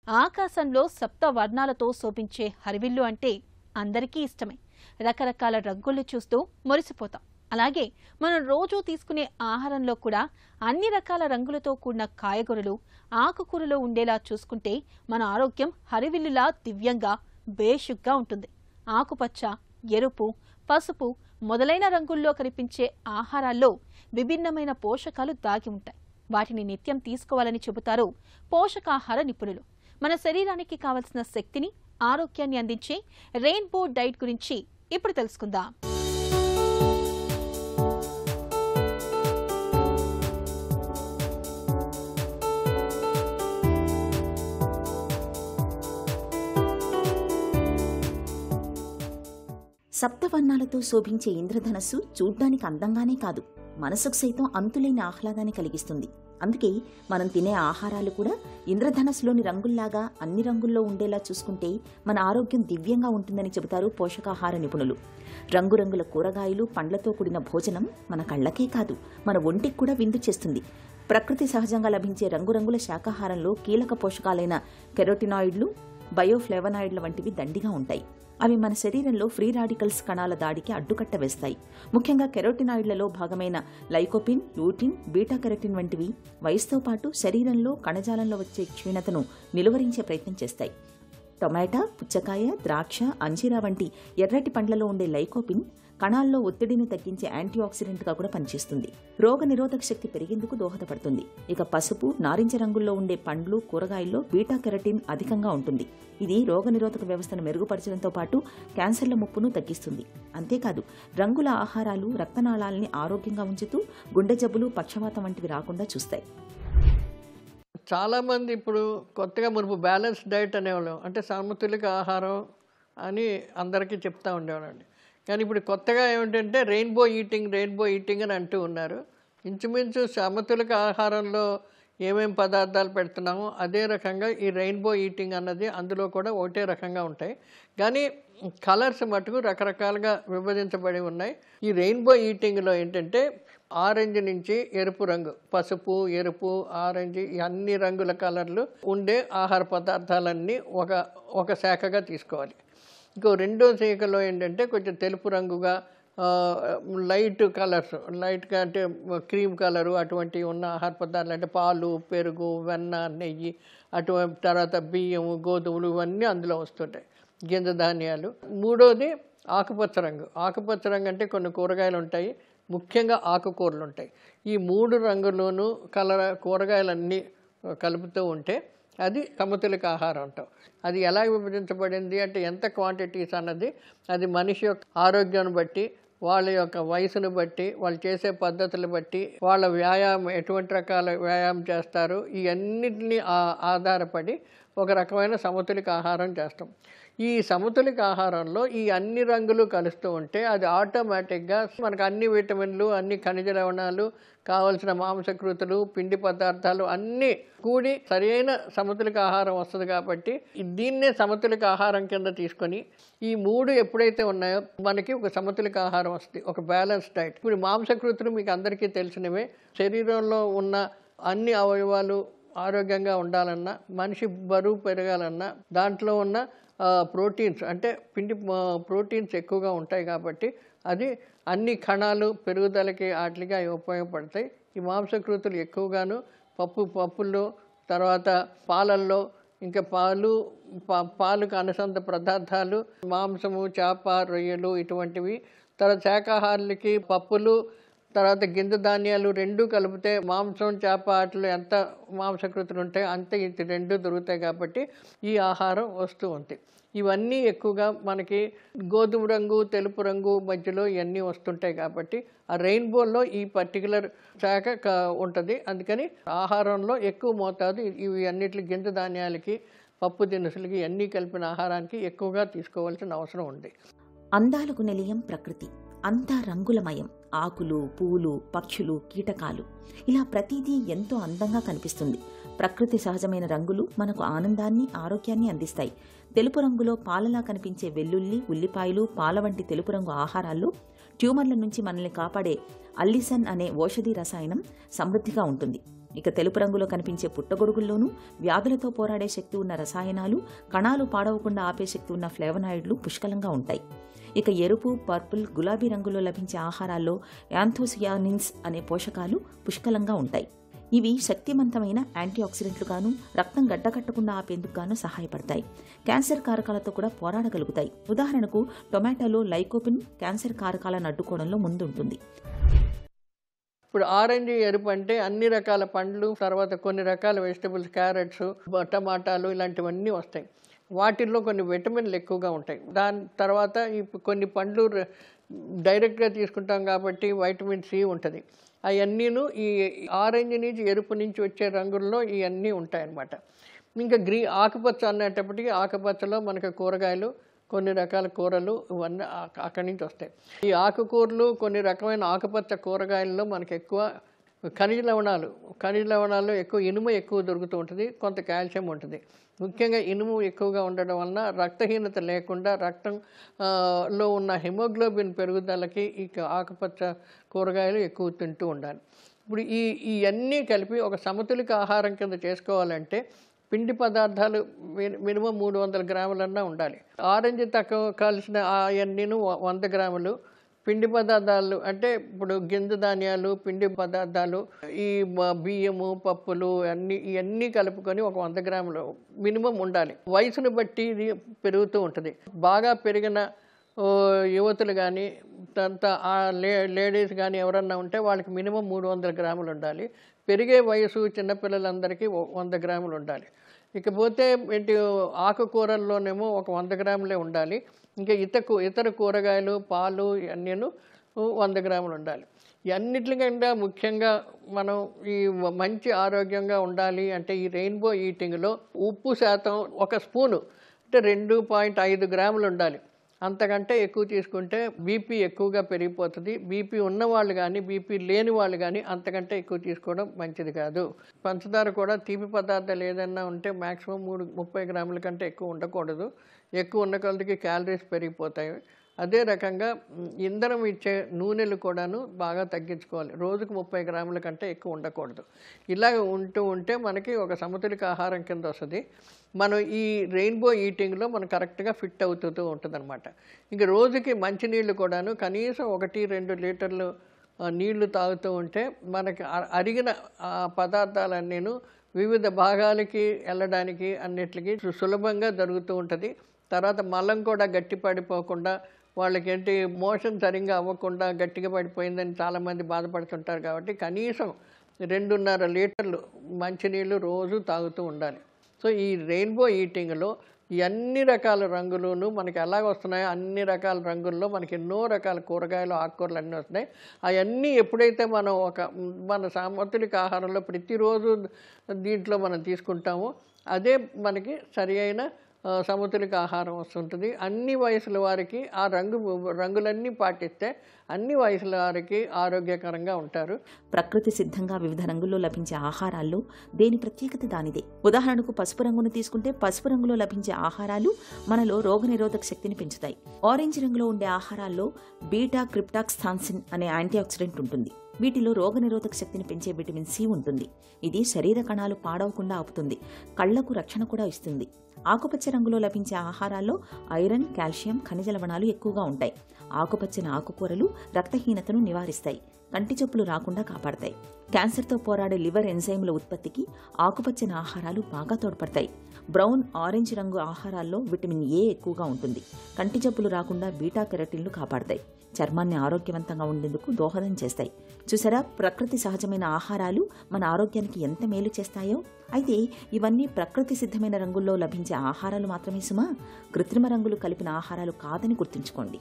ఆకాశంలో సప్త వర్ణాలతో శోభించే హరివిల్లు అంటే అందరికీ ఇష్టమే. రకరకాల రంగులు చూస్తూ మురిసిపోతాం. అలాగే మనం రోజూ తీసుకునే ఆహారంలో కూడా అన్ని రకాల రంగులతో కూడిన కాయగూరలు, ఆకుకూరలు ఉండేలా చూసుకుంటే మన ఆరోగ్యం హరివిల్లులా దివ్యంగా, బేషుగ్గా ఉంటుంది. ఆకుపచ్చ, ఎరుపు, పసుపు మొదలైన రంగుల్లో కనిపించే ఆహారాల్లో విభిన్నమైన పోషకాలు దాగి ఉంటాయి. వాటిని నిత్యం తీసుకోవాలని చెబుతారు పోషకాహార నిపుణులు. మన శరీరానికి కావలసిన శక్తిని, ఆరోగ్యాన్ని అందించే రెయిన్బో డైట్ గురించి ఇప్పుడు తెలుసుకుందాం. సప్తవర్ణాలతో శోభించే ఇంద్రధనస్సు చూడ్డానికి అందంగానే కాదు, మనసుకు సైతం అంతులేని ఆహ్లాదాన్ని కలిగిస్తుంది. అందుకే మనం తినే ఆహారాలు కూడా ఇంద్రధనస్సులోని రంగుల్లాగా అన్ని రంగుల్లో ఉండేలా చూసుకుంటే మన ఆరోగ్యం దివ్యంగా ఉంటుందని చెబుతారు పోషకాహార నిపుణులు. రంగురంగుల కూరగాయలు, పండ్లతో కూడిన భోజనం మన కళ్ళకే కాదు, మన ఒంటికి కూడా విందు చేస్తుంది. ప్రకృతి సహజంగా లభించే రంగురంగుల శాకాహారంలో కీలక పోషకాలైన కెరోటినాయిడ్లు, బయోఫ్లేవనాయిడ్ల వంటివి దండిగా ఉంటాయి. అవి మన శరీరంలో ఫ్రీ రాడికల్స్ కణాల దాడికి అడ్డుకట్ట వేస్తాయి. ముఖ్యంగా కెరోటినాయిడ్లలో భాగమైన లైకోపిన్, లూటిన్, బీటా కెరటిన్ వంటివి వయసుతో పాటు శరీరంలో కణజాలంలో వచ్చే క్షీణతను నిలువరించే ప్రయత్నం చేస్తాయి. టొమాటో, పుచ్చకాయ, ద్రాక్ష, అంజీరా వంటి ఎర్రటి పండ్లలో ఉండే లైకోపిన్ కణాల్లో ఒత్తిడిని తగ్గించే యాంటీఆక్సిడెంట్గా కూడా పనిచేస్తుంది. రోగ నిరోధక శక్తి పెరిగేందుకు దోహదపడుతుంది. ఇక పసుపు, నారింజ రంగుల్లో ఉండే పండ్లు, కూరగాయల్లో బీటా కెరటిన్ అధికంగా ఉంటుంది. ఇది రోగ నిరోధక వ్యవస్థను మెరుగుపరచడంతో పాటు క్యాన్సర్ల ముప్పును తగ్గిస్తుంది. అంతేకాదు రంగుల ఆహారాలు రక్తనాళాలని ఆరోగ్యంగా ఉంచుతూ గుండె జబ్బులు, పక్షవాతం వంటివి రాకుండా చూస్తాయి. చాలామంది ఇప్పుడు కొత్తగా మునుపు బ్యాలెన్స్ డైట్ అనేవాళ్ళం, అంటే సమతులిత ఆహారం అని అందరికీ చెప్తా ఉండేవాళ్ళండి. కానీ ఇప్పుడు కొత్తగా ఏమిటంటే రెయిన్బో ఈటింగ్ అని అంటూ ఉన్నారు. ఇంచుమించు సమతులిత ఆహారంలో ఏమేం పదార్థాలు పెడుతున్నామో అదే రకంగా ఈ రెయిన్బో ఈటింగ్ అన్నది అందులో కూడా ఒకటే రకంగా ఉంటాయి. కానీ కలర్స్ మటుకు రకరకాలుగా విభజించబడి ఉన్నాయి. ఈ రెయిన్బో ఈటింగ్లో ఏంటంటే ఆరెంజ్ నుంచి ఎరుపు రంగు, పసుపు, ఎరుపు, ఆరెంజ్ ఈ అన్ని రంగుల కలర్లు ఉండే ఆహార పదార్థాలన్నీ ఒక శాఖగా తీసుకోవాలి. ఇంకో రెండో శాఖలో ఏంటంటే కొంచెం తెలుపు రంగుగా లైట్ కలర్స్, లైట్గా అంటే క్రీమ్ కలరు అటువంటివి ఉన్న ఆహార పదార్థాలు అంటే పాలు, పెరుగు, వెన్న, నెయ్యి, అటువంటి తర్వాత బియ్యము, గోధుమలు ఇవన్నీ అందులో వస్తుంటాయి. గింజ ధాన్యాలు. మూడోది ఆకుపచ్చ రంగు. ఆకుపచ్చ రంగు అంటే కొన్ని కూరగాయలు ఉంటాయి, ముఖ్యంగా ఆకుకూరలు ఉంటాయి. ఈ మూడు రంగుల్లోనూ కూరగాయలన్నీ కలుపుతూ ఉంటే అది సమతులిత ఆహారం అంటాం. అది ఎలా విభజించబడింది అంటే ఎంత క్వాంటిటీస్ అన్నది అది మనిషి యొక్క ఆరోగ్యాన్ని బట్టి, వాళ్ళ యొక్క వయసును బట్టి, వాళ్ళు చేసే పద్ధతులు బట్టి, వాళ్ళ వ్యాయామం ఎటువంటి రకాల వ్యాయామం చేస్తారు, ఈ అన్నిటిని ఆధారపడి ఒక రకమైన సమతులిత ఆహారం చేస్తాం. ఈ సమతులిత ఆహారంలో ఈ అన్ని రంగులు కలుస్తూ ఉంటే అది ఆటోమేటిక్గా మనకు అన్ని విటమిన్లు, అన్ని ఖనిజ లవణాలు, కావలసిన మాంసకృతులు, పిండి పదార్థాలు అన్నీ కూడి సరైన సమతులిత ఆహారం వస్తుంది. కాబట్టి దీన్నే సమతులిత ఆహారం కింద తీసుకొని ఈ మూడు ఎప్పుడైతే ఉన్నాయో మనకి ఒక సమతులిత ఆహారం వస్తుంది, ఒక బ్యాలెన్స్ డైట్. ఇప్పుడు మాంసకృతులు మీకు అందరికీ తెలిసినవే. శరీరంలో ఉన్న అన్ని అవయవాలు ఆరోగ్యంగా ఉండాలన్నా, మనిషి బరువు పెరగాలన్నా దాంట్లో ఉన్న ప్రోటీన్స్ అంటే ప్రోటీన్స్ ఎక్కువగా ఉంటాయి. కాబట్టి అది అన్ని కణాలు పెరుగుదలకి వాటికి అవి ఉపయోగపడతాయి. ఈ మాంసకృతులు ఎక్కువగాను పప్పుల్లో, తర్వాత పాలల్లో, ఇంకా పాలకు అనుసంధ పదార్థాలు, మాంసము, చేప, రొయ్యలు ఇటువంటివి. తర్వాత శాకాహారులకి పప్పులు, తర్వాత గింజ ధాన్యాలు రెండు కలిపితే మాంసం, చేప వాటిలో ఎంత మాంసకృతులు ఉంటాయో అంతే ఇది రెండు దొరుకుతాయి. కాబట్టి ఈ ఆహారం వస్తూ ఉంటాయి. ఇవన్నీ ఎక్కువగా మనకి గోధుమ రంగు, తెలుపు రంగు మధ్యలో ఇవన్నీ వస్తుంటాయి. కాబట్టి ఆ రెయిన్బోలో ఈ పర్టికులర్ శాఖ ఉంటుంది. అందుకని ఆహారంలో ఎక్కువ మోతాదు ఇవి అన్నిటి గింజ ధాన్యాలకి, పప్పు దినుసులకి అన్నీ కలిపిన ఆహారానికి ఎక్కువగా తీసుకోవాల్సిన అవసరం ఉంది. అందాలకు నిలయం ప్రకృతి, అంతా రంగులమయం. ఆకులు, పూలు, పక్షులు, కీటకాలు ఇలా ప్రతిదీ ఎంతో అందంగా కనిపిస్తుంది. ప్రకృతి సహజమైన రంగులు మనకు ఆనందాన్ని, ఆరోగ్యాన్ని అందిస్తాయి. తెలుపు రంగులో పాలలా కనిపించే వెల్లుల్లి, ఉల్లిపాయలు, పాల వంటి తెలుపు రంగు ఆహారాల్లో ట్యూమర్ల నుంచి మనల్ని కాపాడే అల్లిసన్ అనే ఓషధి రసాయనం సమృద్ధిగా ఉంటుంది. ఇక తెలుపు రంగులో కనిపించే పుట్టగొడుగుల్లోనూ వ్యాధులతో పోరాడే శక్తి ఉన్న రసాయనాలు, కణాలు పాడవకుండా ఆపే శక్తి ఉన్న ఫ్లేవనాయిడ్లు పుష్కలంగా ఉంటాయి. ఇక ఎరుపు, పర్పుల్, గులాబీ రంగులో లభించే ఆహారాల్లో యాంథోసియానిన్స్ అనే పోషకాలు పుష్కలంగా ఉంటాయి. ఇవి శక్తివంతమైన యాంటీ ఆక్సిడెంట్లు గాను, రక్తం గడ్డకట్టకుండా ఆపేందుకు గాను సహాయపడతాయి. క్యాన్సర్ కారకాలతో కూడా పోరాడగలుగుతాయి. ఉదాహరణకు టొమాటోలో లైకోపిన్ క్యాన్సర్ కారకాలను అడ్డుకోవడంలో ముందుంటుంది. ఇప్పుడు ఆరెంజ్, ఎరుపు అంటే అన్ని రకాల పండ్లు, తర్వాత కొన్ని రకాల వెజిటబుల్స్, క్యారెట్స్, టమాటాలు ఇలాంటివన్నీ వస్తాయి. వాటిల్లో కొన్ని విటమిన్లు ఎక్కువగా ఉంటాయి. దాని తర్వాత కొన్ని పండ్లు డైరెక్ట్గా తీసుకుంటాం కాబట్టి వైటమిన్ సి ఉంటుంది. అవన్నీను ఈ ఆరెంజ్ నుంచి ఎరుపు నుంచి వచ్చే రంగుల్లో ఇవన్నీ ఉంటాయన్నమాట. ఇంకా ఆకుపచ్చ అనేటప్పటికీ ఆకుపచ్చలో మనకు కూరగాయలు, కొన్ని రకాల కూరలు ఇవన్నీ అక్కడి నుంచి వస్తాయి. ఈ ఆకుకూరలు, కొన్ని రకమైన ఆకుపచ్చ కూరగాయల్లో మనకు ఎక్కువ ఖనిజ లవణాల్లో ఎక్కువ ఇనుము ఎక్కువ దొరుకుతూ ఉంటుంది, కొంత కాల్షియం ఉంటుంది. ముఖ్యంగా ఇనుము ఎక్కువగా ఉండడం వలన రక్తహీనత లేకుండా రక్తంలో ఉన్న హిమోగ్లోబిన్ పెరుగుదలకి ఈ ఆకుపచ్చ కూరగాయలు ఎక్కువ తింటూ ఉండాలి. ఇప్పుడు ఇవన్నీ కలిపి ఒక సమతులిత ఆహారం కింద చేసుకోవాలంటే పిండి పదార్థాలు మినిమం 300 గ్రాములన్నా ఉండాలి. ఆరెంజ్ తక్కువ కలిసిన అవన్నీను 100 గ్రాములు. పిండి పదార్థాలు అంటే ఇప్పుడు గింజ ధాన్యాలు, పిండి పదార్థాలు, ఈ బియ్యము, పప్పులు ఇవన్నీ కలుపుకొని ఒక 100 గ్రాములు మినిమం ఉండాలి. వయసును బట్టి ఇది పెరుగుతూ ఉంటుంది. బాగా పెరిగిన యువతులు కానీ, లేడీస్ కానీ ఎవరన్నా ఉంటే వాళ్ళకి మినిమం 300 గ్రాములు ఉండాలి. పెరిగే వయసు చిన్నపిల్లలందరికీ 100 గ్రాములు ఉండాలి. ఇకపోతే ఆకుకూరల్లోనేమో ఒక 100 గ్రాములే ఉండాలి. ఇంకా ఇతర కూరగాయలు, పాలు ఇవన్నీను 100 గ్రాములు ఉండాలి. ఇవన్నిటికంటే ముఖ్యంగా మనం ఈ మంచి ఆరోగ్యంగా ఉండాలి అంటే ఈ రెయిన్బో ఈటింగ్లో ఉప్పు శాతం 1 స్పూను అంటే 2.5 గ్రాములు ఉండాలి. అంతకంటే ఎక్కువ తీసుకుంటే బీపీ ఎక్కువగా పెరిగిపోతుంది. బీపీ ఉన్నవాళ్ళు కానీ, బీపీ లేని వాళ్ళు కానీ అంతకంటే ఎక్కువ తీసుకోవడం మంచిది కాదు. పంచదార కూడా తీపి పదార్థాలు ఏదైనా ఉంటే మ్యాక్సిమం 30 గ్రాముల కంటే ఎక్కువ ఉండకూడదు. ఎక్కువ ఉన్న కొలదికి క్యాలరీస్ పెరిగిపోతాయి. అదే రకంగా ఇంధనం ఇచ్చే నూనెలు కూడాను బాగా తగ్గించుకోవాలి. రోజుకు 30 గ్రాముల కంటే ఎక్కువ ఉండకూడదు. ఇలా ఉంటే మనకి ఒక సమతులిత ఆహారం కింద వస్తుంది. మనం ఈ రెయిన్బో ఈటింగ్లో మనం కరెక్ట్గా ఫిట్ అవుతూ ఉంటుంది అనమాట. ఇంక రోజుకి మంచినీళ్ళు కూడాను కనీసం 1-2 లీటర్లు నీళ్లు తాగుతూ ఉంటే మనకి అరిగిన పదార్థాలన్నీను వివిధ భాగాలకి వెళ్ళడానికి అన్నిటికీ సులభంగా జరుగుతూ ఉంటుంది. తర్వాత మలం కూడా గట్టి పడిపోకుండా, వాళ్ళకి మోషన్ సరిగ్గా అవ్వకుండా గట్టిగా పడిపోయిందని చాలామంది బాధపడుతుంటారు. కాబట్టి కనీసం 2.5 లీటర్లు మంచినీళ్ళు రోజు తాగుతూ ఉండాలి. సో ఈ రెయిన్బో ఈటింగ్లో అన్ని రకాల రంగులను మనకి ఎలాగ వస్తున్నాయో అన్ని రకాల రంగుల్లో మనకి ఎన్నో రకాల కూరగాయలు, ఆకుకూరలు అన్నీ వస్తున్నాయి. అవన్నీ ఎప్పుడైతే మనం మన సమతులిత ఆహారంలో ప్రతిరోజు దీంట్లో మనం తీసుకుంటామో అదే మనకి సరి అయిన సమతులిత ఆహారం వస్తుంటుంది. అన్ని వయసుల వారికి ఆ రంగులన్నీ పాటిస్తే అన్ని వయసుల వారికి ఆరోగ్యకరంగా ఉంటారు. ప్రకృతి సిద్ధంగా వివిధ రంగుల్లో లభించే ఆహారాల్లో దేని ప్రత్యేకత దానిదే. ఉదాహరణకు పసుపు రంగును తీసుకుంటే పసుపు రంగులో లభించే ఆహారాలు మనలో రోగనిరోధక శక్తిని పెంచుతాయి. ఆరెంజ్ రంగులో ఉండే ఆహారాల్లో బీటా క్రిప్టాక్సాన్సిన్ అనే యాంటీ ఆక్సిడెంట్ ఉంటుంది. వీటిలో రోగనిరోధక శక్తిని పెంచే విటమిన్ సి ఉంటుంది. ఇది శరీర కణాలు పాడవకుండా ఆపుతుంది. కళ్లకు రక్షణ కూడా ఇస్తుంది. ఆకుపచ్చ రంగులో లభించే ఆహారాల్లో ఐరన్, కాల్షియం, ఖనిజ లవణాలు ఎక్కువగా ఉంటాయి. ఆకుపచ్చని ఆకుకూరలు రక్తహీనతను నివారిస్తాయి, కంటి జబ్బులు రాకుండా కాపాడతాయి. క్యాన్సర్తో పోరాడే లివర్ ఎంజైమ్ల ఉత్పత్తికి ఆకుపచ్చని ఆహారాలు బాగా తోడ్పడతాయి. బ్రౌన్, ఆరెంజ్ రంగు ఆహారాల్లో విటమిన్ ఏ ఎక్కువగా ఉంటుంది. కంటి జబ్బులు రాకుండా బీటా కెరటిన్లు కాపాడతాయి. చర్మాన్ని ఆరోగ్యవంతంగా ఉండేందుకు దోహదం చేస్తాయి. చూసారా, ప్రకృతి సహజమైన ఆహారాలు మన ఆరోగ్యానికి ఎంత మేలు చేస్తాయో. అయితే ఇవన్నీ ప్రకృతి సిద్ధమైన రంగుల్లో లభించే ఆహారాలు మాత్రమే సుమా, కృత్రిమ రంగులు కలిపిన ఆహారాలు కాదని గుర్తుంచుకోండి.